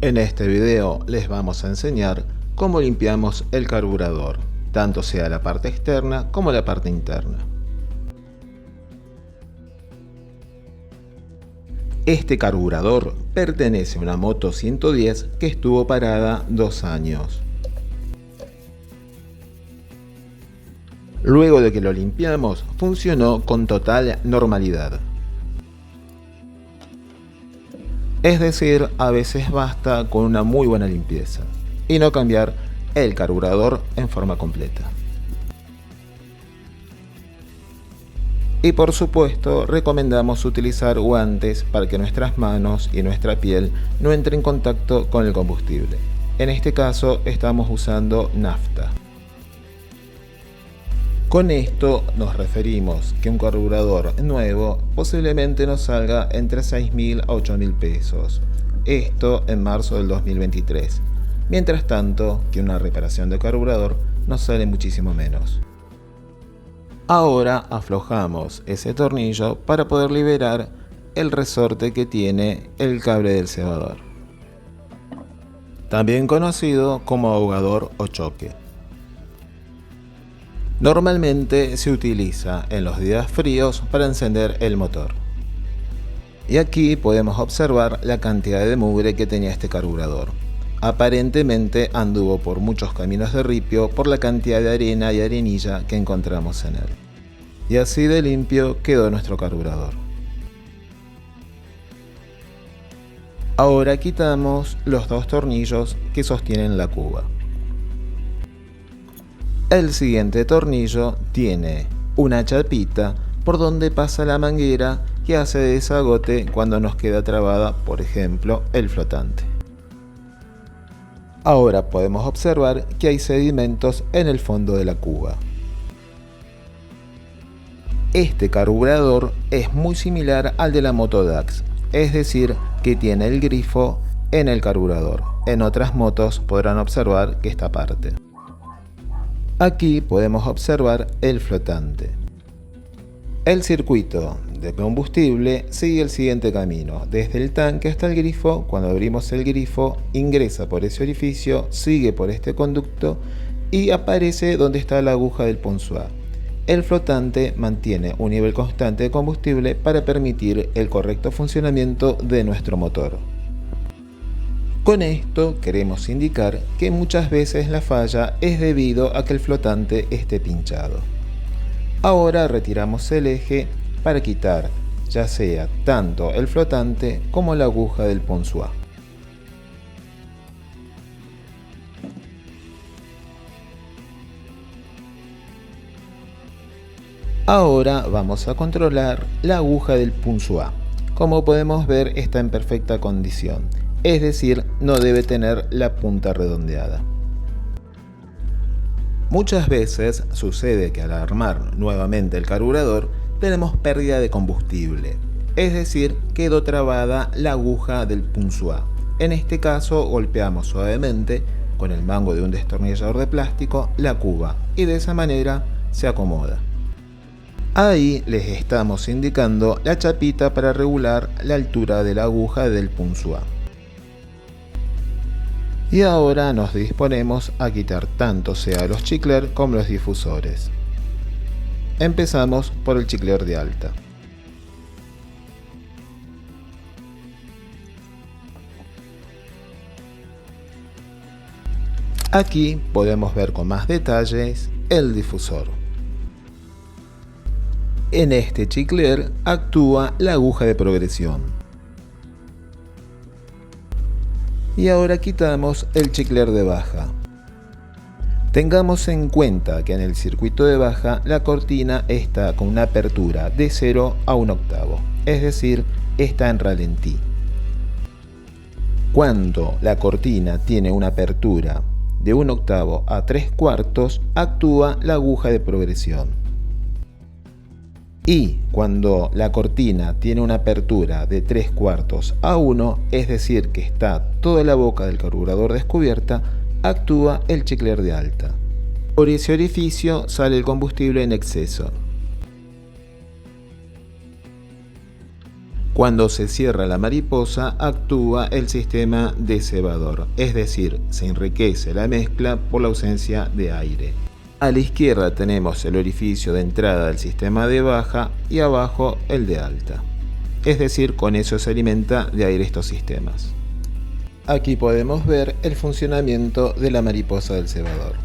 En este video les vamos a enseñar cómo limpiamos el carburador, tanto sea la parte externa como la parte interna. Este carburador pertenece a una moto 110 que estuvo parada 2 años. Luego de que lo limpiamos, funcionó con total normalidad. Es decir, a veces basta con una muy buena limpieza y no cambiar el carburador en forma completa. Y por supuesto, recomendamos utilizar guantes para que nuestras manos y nuestra piel no entren en contacto con el combustible. En este caso estamos usando nafta. Con esto nos referimos que un carburador nuevo posiblemente nos salga entre 6.000 a 8.000 pesos. Esto en marzo del 2023. Mientras tanto, que una reparación de carburador nos sale muchísimo menos. Ahora aflojamos ese tornillo para poder liberar el resorte que tiene el cable del cebador, también conocido como ahogador o choque. Normalmente se utiliza en los días fríos para encender el motor. Y aquí podemos observar la cantidad de mugre que tenía este carburador. Aparentemente anduvo por muchos caminos de ripio por la cantidad de arena y arenilla que encontramos en él. Y así de limpio quedó nuestro carburador. Ahora quitamos los 2 tornillos que sostienen la cuba. El siguiente tornillo tiene una chapita por donde pasa la manguera que hace de desagote cuando nos queda trabada, por ejemplo, el flotante. Ahora podemos observar que hay sedimentos en el fondo de la cuba. Este carburador es muy similar al de la moto Dax, es decir, que tiene el grifo en el carburador. En otras motos podrán observar que esta parte. Aquí podemos observar el flotante. El circuito de combustible sigue el siguiente camino. Desde el tanque hasta el grifo, cuando abrimos el grifo, ingresa por ese orificio, sigue por este conducto y aparece donde está la aguja del ponzoir. El flotante mantiene un nivel constante de combustible para permitir el correcto funcionamiento de nuestro motor. Con esto queremos indicar que muchas veces la falla es debido a que el flotante esté pinchado. Ahora retiramos el eje para quitar ya sea tanto el flotante como la aguja del ponzoir. Ahora vamos a controlar la aguja del ponzoir. Como podemos ver, está en perfecta condición. Es decir, no debe tener la punta redondeada. Muchas veces sucede que al armar nuevamente el carburador tenemos pérdida de combustible, es decir, quedó trabada la aguja del ponzoir. En este caso golpeamos suavemente con el mango de un destornillador de plástico la cuba y de esa manera se acomoda. Ahí les estamos indicando la chapita para regular la altura de la aguja del ponzoir. Y ahora nos disponemos a quitar tanto sea los chicler como los difusores. Empezamos por el chicler de alta. Aquí podemos ver con más detalles el difusor. En este chicler actúa la aguja de progresión. Y ahora quitamos el chicler de baja. Tengamos en cuenta que en el circuito de baja la cortina está con una apertura de 0 a 1/8, es decir, está en ralentí. Cuando la cortina tiene una apertura de 1/8 a 3/4, actúa la aguja de progresión. Y cuando la cortina tiene una apertura de 3/4 a 1, es decir que está toda la boca del carburador descubierta, actúa el chicler de alta. Por ese orificio sale el combustible en exceso. Cuando se cierra la mariposa, actúa el sistema descebador, es decir, se enriquece la mezcla por la ausencia de aire. A la izquierda tenemos el orificio de entrada del sistema de baja y abajo el de alta. Es decir, con eso se alimenta de aire estos sistemas. Aquí podemos ver el funcionamiento de la mariposa del cebador.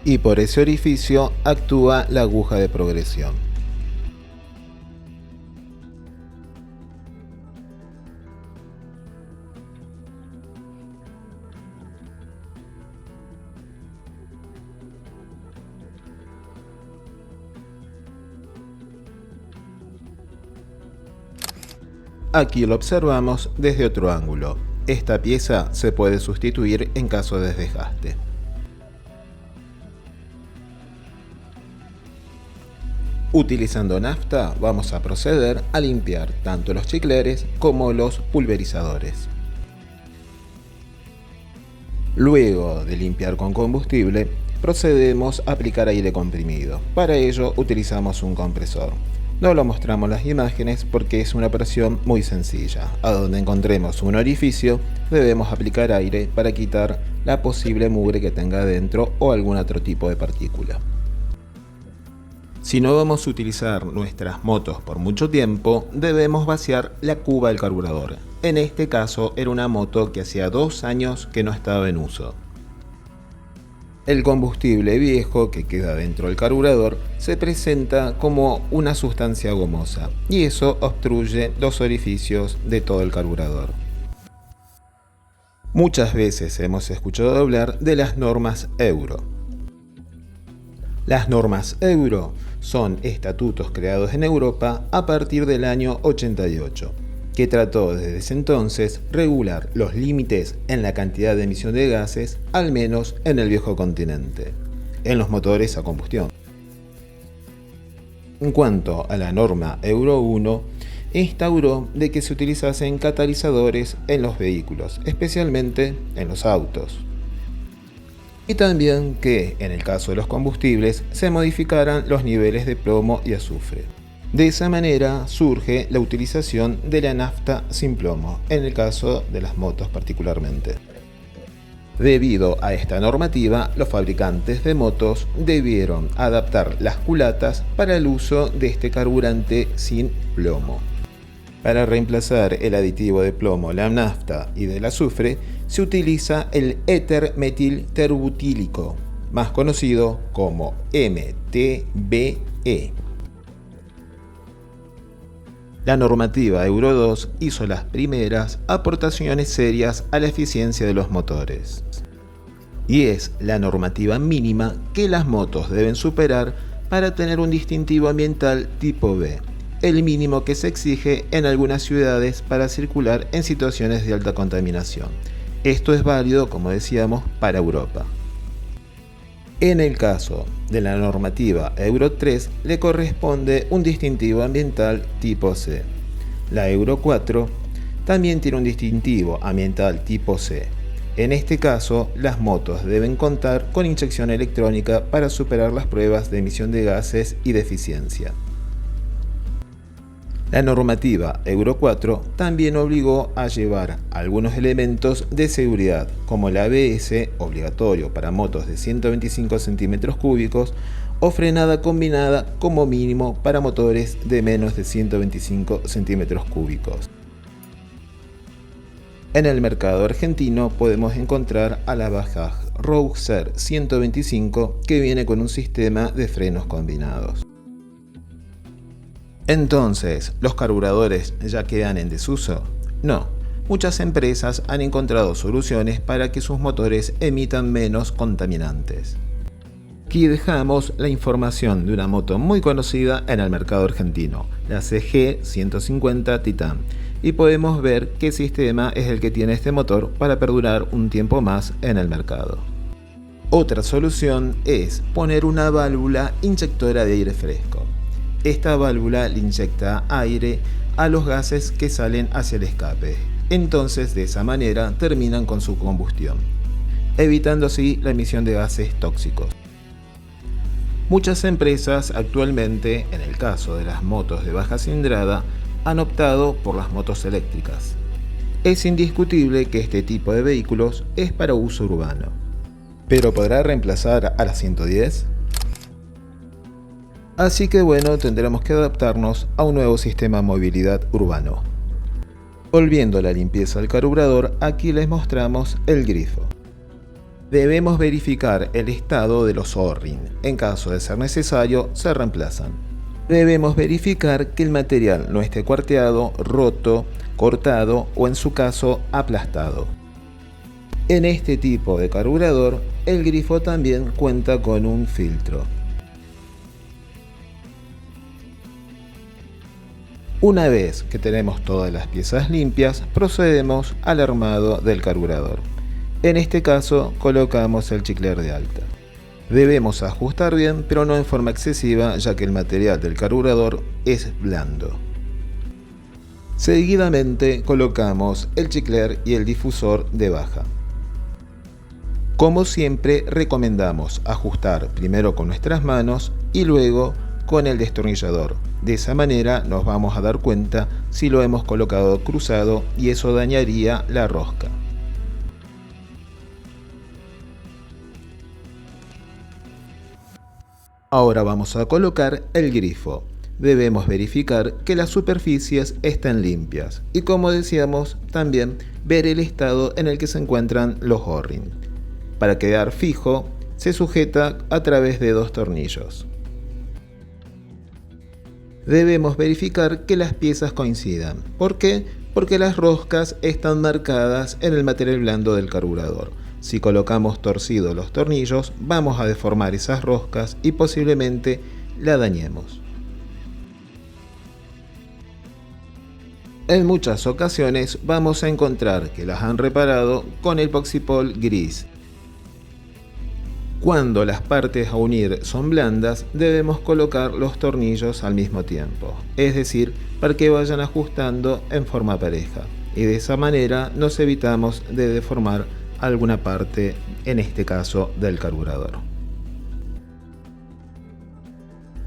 Y por ese orificio actúa la aguja de progresión. Aquí lo observamos desde otro ángulo. Esta pieza se puede sustituir en caso de desgaste. Utilizando nafta vamos a proceder a limpiar tanto los chicleres como los pulverizadores. Luego de limpiar con combustible, procedemos a aplicar aire comprimido. Para ello utilizamos un compresor. No lo mostramos las imágenes porque es una operación muy sencilla. A donde encontremos un orificio debemos aplicar aire para quitar la posible mugre que tenga adentro o algún otro tipo de partícula. Si no vamos a utilizar nuestras motos por mucho tiempo, debemos vaciar la cuba del carburador. En este caso era una moto que hacía 2 años que no estaba en uso. El combustible viejo que queda dentro del carburador se presenta como una sustancia gomosa y eso obstruye los orificios de todo el carburador. Muchas veces hemos escuchado hablar de las normas Euro. Las normas Euro son estatutos creados en Europa a partir del año 88, que trató desde ese entonces regular los límites en la cantidad de emisión de gases, al menos en el viejo continente, en los motores a combustión. En cuanto a la norma Euro 1, instauró de que se utilizasen catalizadores en los vehículos, especialmente en los autos. Y también que, en el caso de los combustibles, se modificaran los niveles de plomo y azufre. De esa manera surge la utilización de la nafta sin plomo, en el caso de las motos particularmente. Debido a esta normativa, los fabricantes de motos debieron adaptar las culatas para el uso de este carburante sin plomo. Para reemplazar el aditivo de plomo, la nafta y del azufre, se utiliza el éter metilterbutílico, más conocido como MTBE. La normativa Euro 2 hizo las primeras aportaciones serias a la eficiencia de los motores. Y es la normativa mínima que las motos deben superar para tener un distintivo ambiental tipo B, el mínimo que se exige en algunas ciudades para circular en situaciones de alta contaminación. Esto es válido, como decíamos, para Europa. En el caso de la normativa Euro 3 le corresponde un distintivo ambiental tipo C. La Euro 4 también tiene un distintivo ambiental tipo C. En este caso, las motos deben contar con inyección electrónica para superar las pruebas de emisión de gases y de eficiencia. La normativa Euro 4 también obligó a llevar algunos elementos de seguridad, como el ABS, obligatorio para motos de 125 centímetros cúbicos, o frenada combinada como mínimo para motores de menos de 125 centímetros cúbicos. En el mercado argentino podemos encontrar a la Bajaj Roadster 125 que viene con un sistema de frenos combinados. Entonces, ¿los carburadores ya quedan en desuso? No, muchas empresas han encontrado soluciones para que sus motores emitan menos contaminantes. Aquí dejamos la información de una moto muy conocida en el mercado argentino, la CG 150 Titan, y podemos ver qué sistema es el que tiene este motor para perdurar un tiempo más en el mercado. Otra solución es poner una válvula inyectora de aire fresco. Esta válvula le inyecta aire a los gases que salen hacia el escape. Entonces, de esa manera, terminan con su combustión, evitando así la emisión de gases tóxicos. Muchas empresas actualmente, en el caso de las motos de baja cilindrada, han optado por las motos eléctricas. Es indiscutible que este tipo de vehículos es para uso urbano. ¿Pero podrá reemplazar a las 110? Así que bueno, tendremos que adaptarnos a un nuevo sistema de movilidad urbano. Volviendo a la limpieza del carburador, aquí les mostramos el grifo. Debemos verificar el estado de los O-ring. En caso de ser necesario, se reemplazan. Debemos verificar que el material no esté cuarteado, roto, cortado o en su caso aplastado. En este tipo de carburador, el grifo también cuenta con un filtro. Una vez que tenemos todas las piezas limpias, procedemos al armado del carburador. En este caso, colocamos el chicler de alta. Debemos ajustar bien, pero no en forma excesiva, ya que el material del carburador es blando. Seguidamente colocamos el chicler y el difusor de baja. Como siempre, recomendamos ajustar primero con nuestras manos y luego con el destornillador. De esa manera nos vamos a dar cuenta si lo hemos colocado cruzado y eso dañaría la rosca. Ahora vamos a colocar el grifo. Debemos verificar que las superficies estén limpias y, como decíamos, también ver el estado en el que se encuentran los O-ring. Para quedar fijo, se sujeta a través de 2 tornillos. Debemos verificar que las piezas coincidan. ¿Por qué? Porque las roscas están marcadas en el material blando del carburador. Si colocamos torcidos los tornillos, vamos a deformar esas roscas y posiblemente la dañemos. En muchas ocasiones vamos a encontrar que las han reparado con el Poxipol gris. Cuando las partes a unir son blandas, debemos colocar los tornillos al mismo tiempo, es decir, para que vayan ajustando en forma pareja, y de esa manera nos evitamos de deformar alguna parte, en este caso del carburador.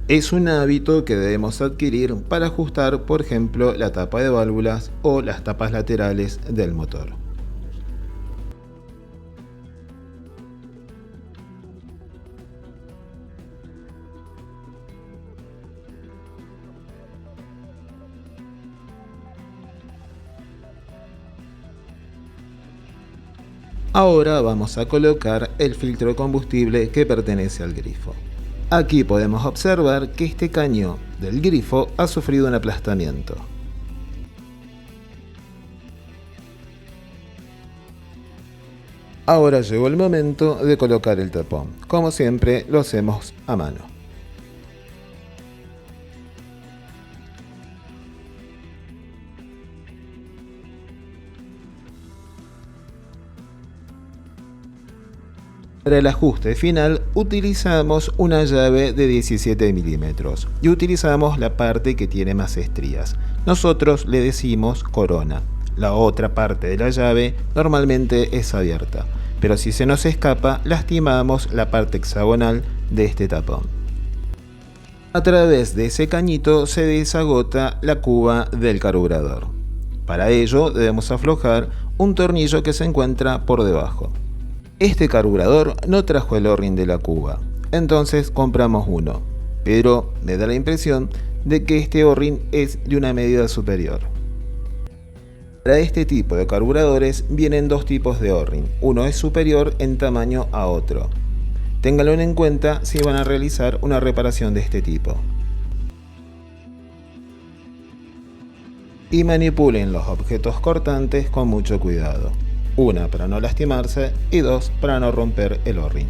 Es un hábito que debemos adquirir para ajustar, por ejemplo, la tapa de válvulas o las tapas laterales del motor. Ahora vamos a colocar el filtro de combustible que pertenece al grifo. Aquí podemos observar que este caño del grifo ha sufrido un aplastamiento. Ahora llegó el momento de colocar el tapón. Como siempre, lo hacemos a mano. Para el ajuste final utilizamos una llave de 17 milímetros y utilizamos la parte que tiene más estrías. Nosotros le decimos corona. La otra parte de la llave normalmente es abierta, pero si se nos escapa lastimamos la parte hexagonal de este tapón. A través de ese cañito se desagota la cuba del carburador. Para ello debemos aflojar un tornillo que se encuentra por debajo. Este carburador no trajo el O-ring de la cuba, entonces compramos uno, pero me da la impresión de que este O-ring es de una medida superior. Para este tipo de carburadores vienen 2 tipos de O-ring, uno es superior en tamaño a otro. Ténganlo en cuenta si van a realizar una reparación de este tipo. Y manipulen los objetos cortantes con mucho cuidado. 1 para no lastimarse y 2 para no romper el O-ring.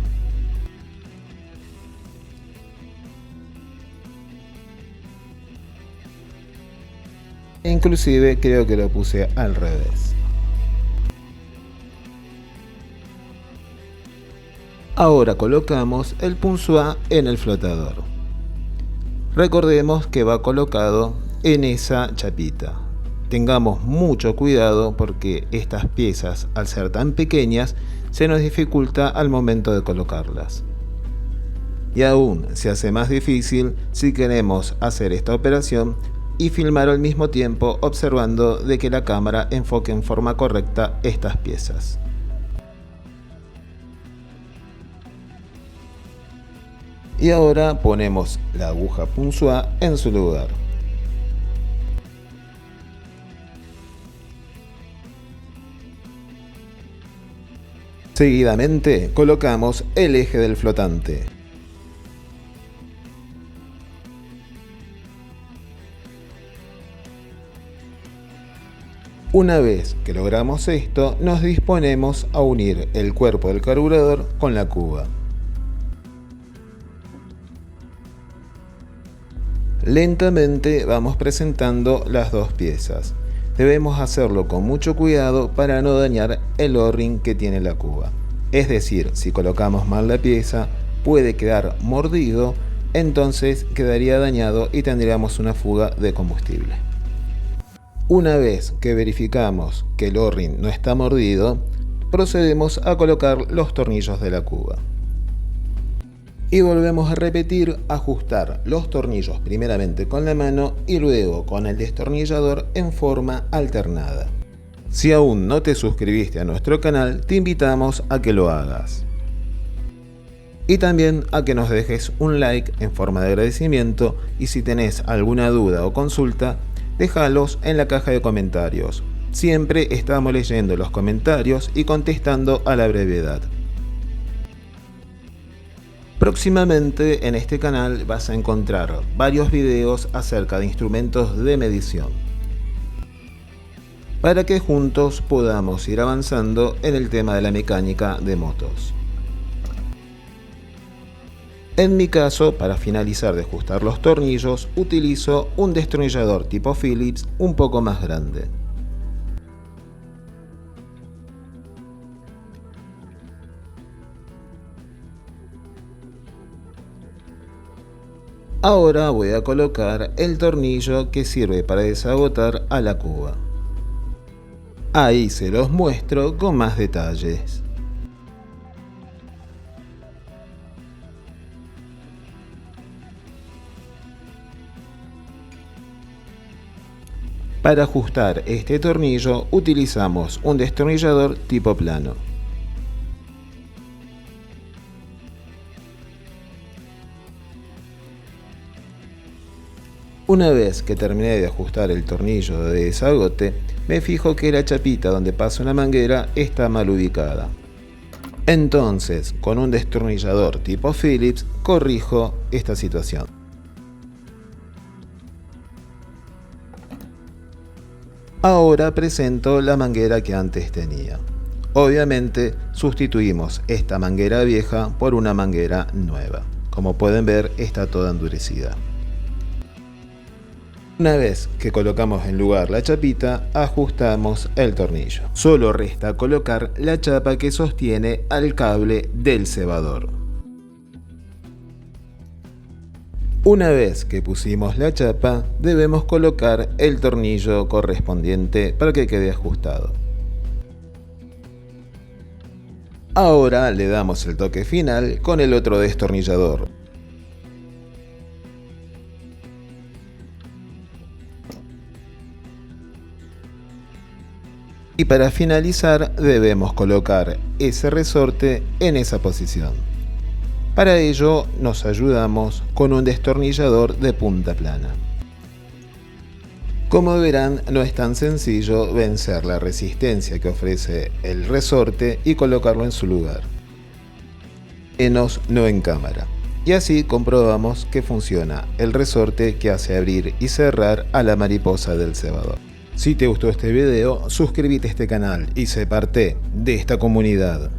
Inclusive creo que lo puse al revés. Ahora colocamos el punzoir en el flotador. Recordemos que va colocado en esa chapita. Tengamos mucho cuidado porque estas piezas, al ser tan pequeñas, se nos dificulta al momento de colocarlas. Y aún se hace más difícil si queremos hacer esta operación y filmar al mismo tiempo observando de que la cámara enfoque en forma correcta estas piezas. Y ahora ponemos la aguja punzóa en su lugar. Seguidamente colocamos el eje del flotante. Una vez que logramos esto, nos disponemos a unir el cuerpo del carburador con la cuba. Lentamente vamos presentando las dos piezas. Debemos hacerlo con mucho cuidado para no dañar el O-ring que tiene la cuba. Es decir, si colocamos mal la pieza, puede quedar mordido, entonces quedaría dañado y tendríamos una fuga de combustible. Una vez que verificamos que el O-ring no está mordido, procedemos a colocar los tornillos de la cuba. Y volvemos a repetir, ajustar los tornillos primeramente con la mano y luego con el destornillador en forma alternada. Si aún no te suscribiste a nuestro canal, te invitamos a que lo hagas. Y también a que nos dejes un like en forma de agradecimiento, y si tenés alguna duda o consulta, déjalos en la caja de comentarios. Siempre estamos leyendo los comentarios y contestando a la brevedad. Próximamente en este canal vas a encontrar varios videos acerca de instrumentos de medición, para que juntos podamos ir avanzando en el tema de la mecánica de motos. En mi caso, para finalizar de ajustar los tornillos, utilizo un destornillador tipo Phillips un poco más grande. Ahora voy a colocar el tornillo que sirve para desagotar a la cuba. Ahí se los muestro con más detalles. Para ajustar este tornillo utilizamos un destornillador tipo plano. Una vez que terminé de ajustar el tornillo de desagote, me fijo que la chapita donde pasa una manguera está mal ubicada. Entonces, con un destornillador tipo Phillips, corrijo esta situación. Ahora presento la manguera que antes tenía. Obviamente, sustituimos esta manguera vieja por una manguera nueva. Como pueden ver, está toda endurecida. Una vez que colocamos en lugar la chapita, ajustamos el tornillo. Solo resta colocar la chapa que sostiene al cable del cebador. Una vez que pusimos la chapa, debemos colocar el tornillo correspondiente para que quede ajustado. Ahora le damos el toque final con el otro destornillador. Y para finalizar debemos colocar ese resorte en esa posición. Para ello nos ayudamos con un destornillador de punta plana. Como verán, no es tan sencillo vencer la resistencia que ofrece el resorte y colocarlo en su lugar. Menos no en cámara. Y así comprobamos que funciona el resorte que hace abrir y cerrar a la mariposa del cebador. Si te gustó este video, suscríbete a este canal y sé parte de esta comunidad.